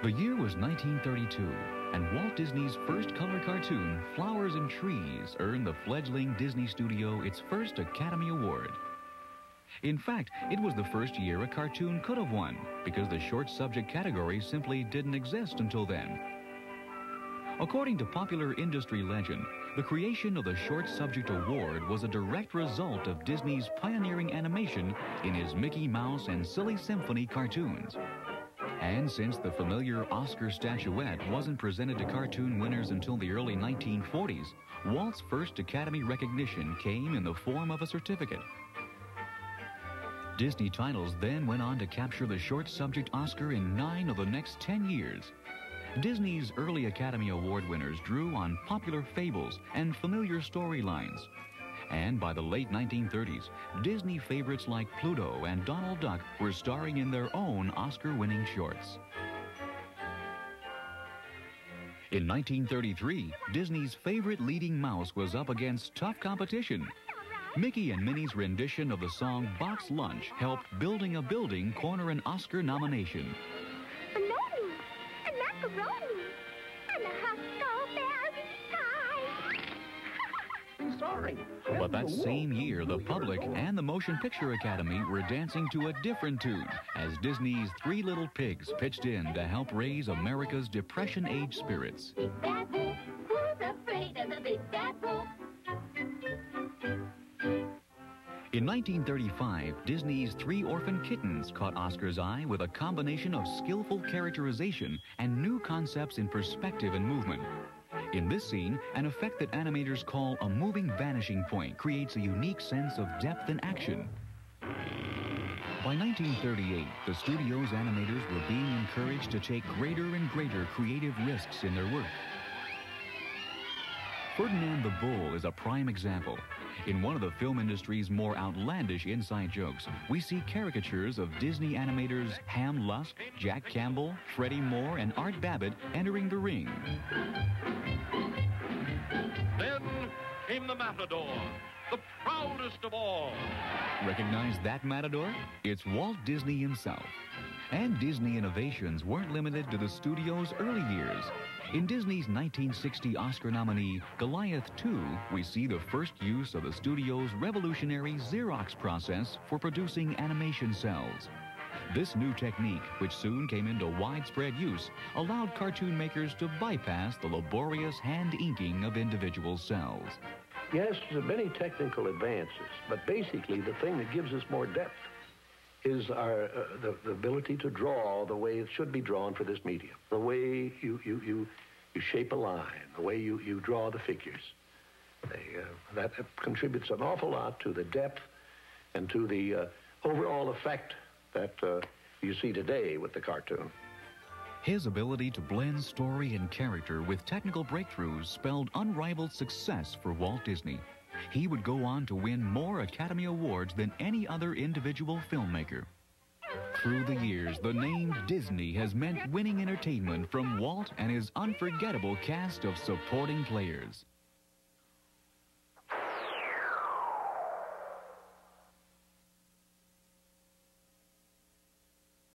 The year was 1932, and Walt Disney's first color cartoon, Flowers and Trees, earned the fledgling Disney studio its first Academy Award. In fact, it was the first year a cartoon could have won, because the short subject category simply didn't exist until then. According to popular industry legend, the creation of the Short Subject Award was a direct result of Disney's pioneering animation in his Mickey Mouse and Silly Symphony cartoons. And since the familiar Oscar statuette wasn't presented to cartoon winners until the early 1940s, Walt's first Academy recognition came in the form of a certificate. Disney titles then went on to capture the Short Subject Oscar in 9 of the next 10 years. Disney's early Academy Award winners drew on popular fables and familiar storylines. And by the late 1930s, Disney favorites like Pluto and Donald Duck were starring in their own Oscar-winning shorts. In 1933, Disney's favorite leading mouse was up against tough competition. Mickey and Minnie's rendition of the song Box Lunch helped Building a Building corner an Oscar nomination. Bologna, and macaroni, and a huckleberry pie. Sorry. But that same year, the public and the Motion Picture Academy were dancing to a different tune as Disney's Three Little Pigs pitched in to help raise America's Depression-age spirits. Big bad wolf, who's afraid of the big bad wolf? In 1935, Disney's Three Orphan Kittens caught Oscar's eye with a combination of skillful characterization and new concepts in perspective and movement. In this scene, an effect that animators call a moving vanishing point creates a unique sense of depth and action. By 1938, the studio's animators were being encouraged to take greater and greater creative risks in their work. Ferdinand the Bull is a prime example. In one of the film industry's more outlandish inside jokes, we see caricatures of Disney animators Ham Lusk, Jack Campbell, Freddie Moore, and Art Babbitt entering the ring. Then came the Matador, the proudest of all. Recognize that Matador? It's Walt Disney himself. And Disney innovations weren't limited to the studio's early years. In Disney's 1960 Oscar nominee, Goliath 2, we see the first use of the studio's revolutionary Xerox process for producing animation cells. This new technique, which soon came into widespread use, allowed cartoon makers to bypass the laborious hand inking of individual cells. Yes, there are many technical advances, but basically the thing that gives us more depth is the ability to draw the way it should be drawn for this medium. The way you shape a line, the way you draw the figures. That contributes an awful lot to the depth and to the overall effect that you see today with the cartoon. His ability to blend story and character with technical breakthroughs spelled unrivaled success for Walt Disney. He would go on to win more Academy Awards than any other individual filmmaker. Through the years, the name Disney has meant winning entertainment from Walt and his unforgettable cast of supporting players.